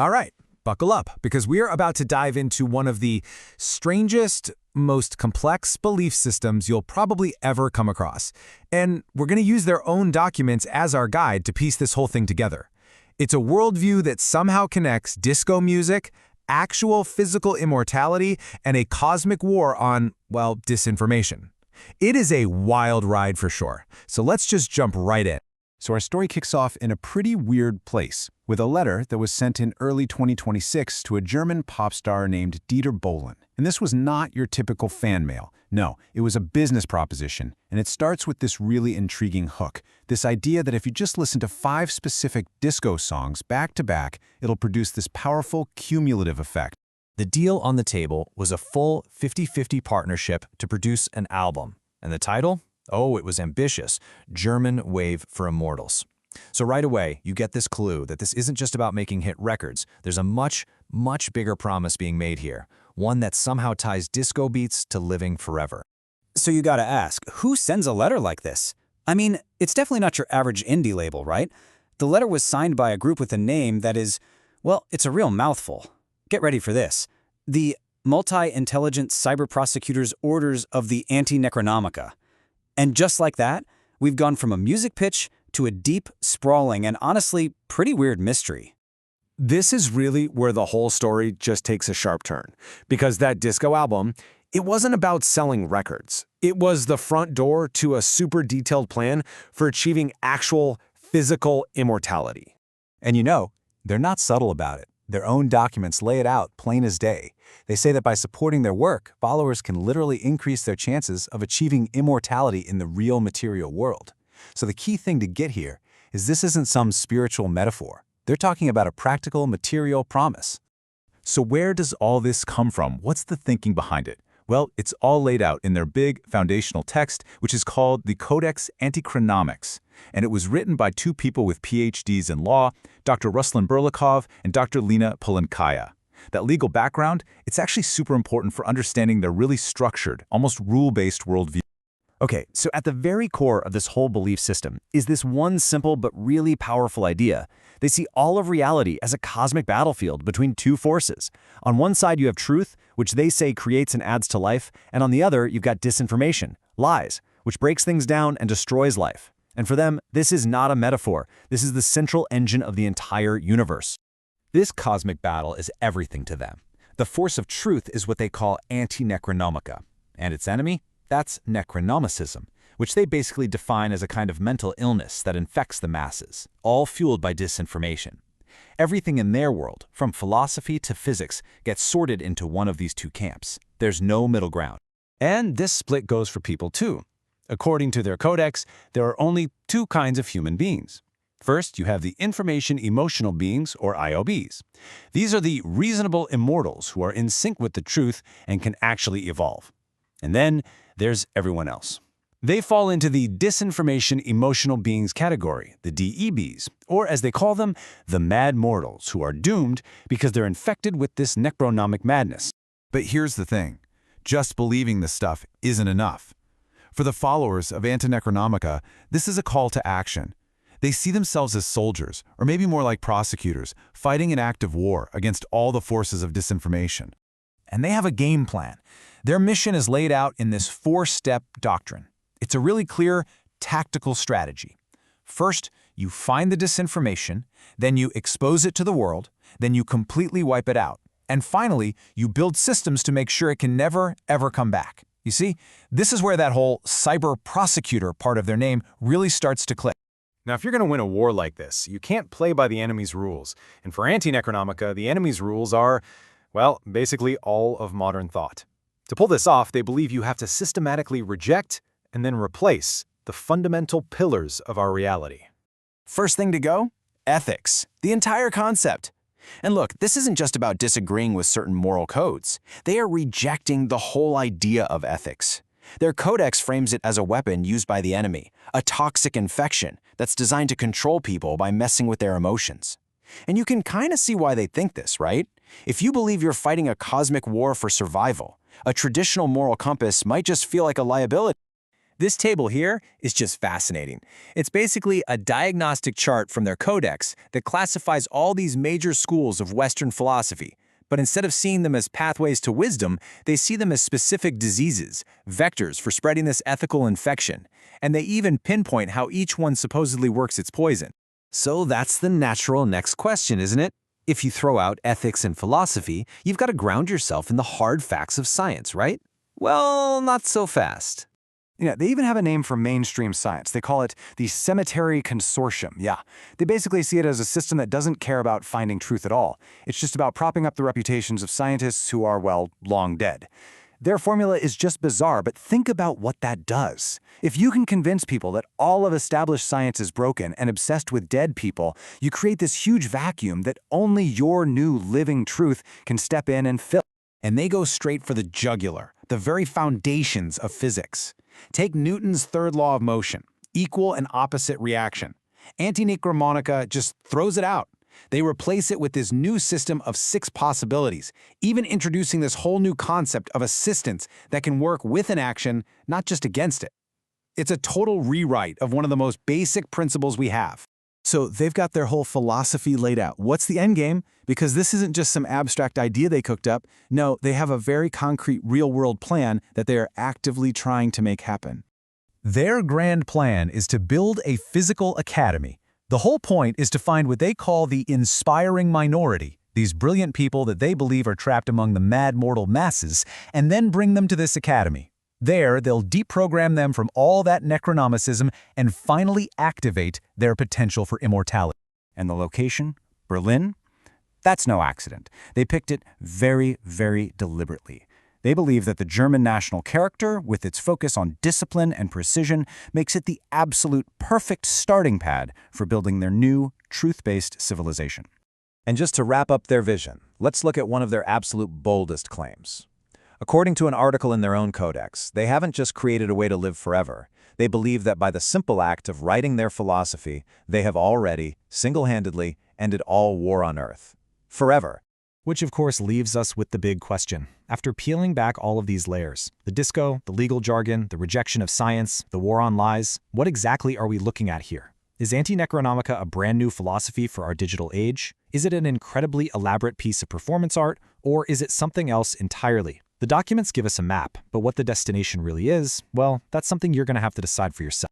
All right, buckle up, because we are about to dive into one of the strangest, most complex belief systems you'll probably ever come across. And we're going to use their own documents as our guide to piece this whole thing together. It's a worldview that somehow connects disco music, actual physical immortality, and a cosmic war on, well, disinformation. It is a wild ride for sure, so let's just jump right in. So our story kicks off in a pretty weird place, with a letter that was sent in early 2026 to a German pop star named Dieter Bohlen. And this was not your typical fan mail. No, it was a business proposition, and it starts with this really intriguing hook, this idea that if you just listen to 5 specific disco songs back to back, it'll produce this powerful cumulative effect. The deal on the table was a full 50-50 partnership to produce an album. And the title? Oh, it was ambitious. German Wave for Immortals. So right away, you get this clue that this isn't just about making hit records. There's a much, much bigger promise being made here, one that somehow ties disco beats to living forever. So you gotta ask, who sends a letter like this? I mean, it's definitely not your average indie label, right? The letter was signed by a group with a name that is, well, it's a real mouthful. Get ready for this. The Multi-Intelligent Cyber Prosecutors Orders of the Antinecronomica. And just like that, we've gone from a music pitch to a deep, sprawling, and honestly, pretty weird mystery. This is really where the whole story just takes a sharp turn, because that disco album, it wasn't about selling records. It was the front door to a super detailed plan for achieving actual physical immortality. And you know, they're not subtle about it. Their own documents lay it out plain as day. They say that by supporting their work, followers can literally increase their chances of achieving immortality in the real material world. So the key thing to get here is this isn't some spiritual metaphor. They're talking about a practical material promise. So where does all this come from? What's the thinking behind it? Well, it's all laid out in their big foundational text, which is called the Codex Antichronomics. And it was written by 2 people with PhDs in law, Dr. Ruslan Berlikov and Dr. Lena Polenkaya. That legal background, it's actually super important for understanding their really structured, almost rule-based worldview. Okay, so at the very core of this whole belief system is this one simple but really powerful idea. They see all of reality as a cosmic battlefield between 2 forces. On one side, you have truth, which they say creates and adds to life, and on the other, you've got disinformation, lies, which breaks things down and destroys life. And for them, this is not a metaphor. This is the central engine of the entire universe. This cosmic battle is everything to them. The force of truth is what they call Antinecronomica. And its enemy? That's necronomicism, which they basically define as a kind of mental illness that infects the masses, all fueled by disinformation. Everything in their world, from philosophy to physics, gets sorted into one of these 2 camps. There's no middle ground. And this split goes for people too. According to their codex, there are only 2 kinds of human beings. First, you have the information-emotional beings, or IOBs. These are the reasonable immortals who are in sync with the truth and can actually evolve. And then there's everyone else. They fall into the disinformation emotional beings category, the DEBs, or as they call them, the mad mortals, who are doomed because they're infected with this necronomic madness. But here's the thing. Just believing this stuff isn't enough. For the followers of Antinecronomica, this is a call to action. They see themselves as soldiers, or maybe more like prosecutors, fighting an active war against all the forces of disinformation. And they have a game plan. Their mission is laid out in this 4-step doctrine. It's a really clear, tactical strategy. First, you find the disinformation, then you expose it to the world, then you completely wipe it out. And finally, you build systems to make sure it can never, ever come back. You see, this is where that whole cyber prosecutor part of their name really starts to click. Now, if you're going to win a war like this, you can't play by the enemy's rules. And for Antinecronomica, the enemy's rules are, well, basically all of modern thought. To pull this off, they believe you have to systematically reject and then replace the fundamental pillars of our reality. First thing to go? Ethics. The entire concept. And look, this isn't just about disagreeing with certain moral codes. They are rejecting the whole idea of ethics. Their codex frames it as a weapon used by the enemy, a toxic infection that's designed to control people by messing with their emotions. And you can kind of see why they think this, right? If you believe you're fighting a cosmic war for survival, a traditional moral compass might just feel like a liability. This table here is just fascinating. It's basically a diagnostic chart from their codex that classifies all these major schools of Western philosophy. But instead of seeing them as pathways to wisdom, they see them as specific diseases, vectors for spreading this ethical infection. And they even pinpoint how each one supposedly works its poison. So that's the natural next question, isn't it? If you throw out ethics and philosophy, you've got to ground yourself in the hard facts of science, right? Well, not so fast. Yeah, they even have a name for mainstream science. They call it the Cemetery Consortium. Yeah, they basically see it as a system that doesn't care about finding truth at all. It's just about propping up the reputations of scientists who are, well, long dead. Their formula is just bizarre, but think about what that does. If you can convince people that all of established science is broken and obsessed with dead people, you create this huge vacuum that only your new living truth can step in and fill. And they go straight for the jugular, the very foundations of physics. Take Newton's third law of motion, equal and opposite reaction. Antinecronomica just throws it out. They replace it with this new system of 6 possibilities, even introducing this whole new concept of assistance that can work with an action, not just against it. It's a total rewrite of one of the most basic principles we have. So they've got their whole philosophy laid out. What's the end game? Because this isn't just some abstract idea they cooked up. No, they have a very concrete real-world plan that they are actively trying to make happen. Their grand plan is to build a physical academy. The whole point is to find what they call the inspiring minority, these brilliant people that they believe are trapped among the mad mortal masses, and then bring them to this academy. There, they'll deprogram them from all that necronomicism and finally activate their potential for immortality. And the location? Berlin? That's no accident. They picked it very, very deliberately. They believe that the German national character, with its focus on discipline and precision, makes it the absolute perfect starting pad for building their new, truth-based civilization. And just to wrap up their vision, let's look at one of their absolute boldest claims. According to an article in their own codex, they haven't just created a way to live forever. They believe that by the simple act of writing their philosophy, they have already, single-handedly, ended all war on Earth. Forever. Which of course leaves us with the big question. After peeling back all of these layers, the disco, the legal jargon, the rejection of science, the war on lies, what exactly are we looking at here? Is Antinecronomica a brand new philosophy for our digital age? Is it an incredibly elaborate piece of performance art, or is it something else entirely? The documents give us a map, but what the destination really is, well, that's something you're going to have to decide for yourself.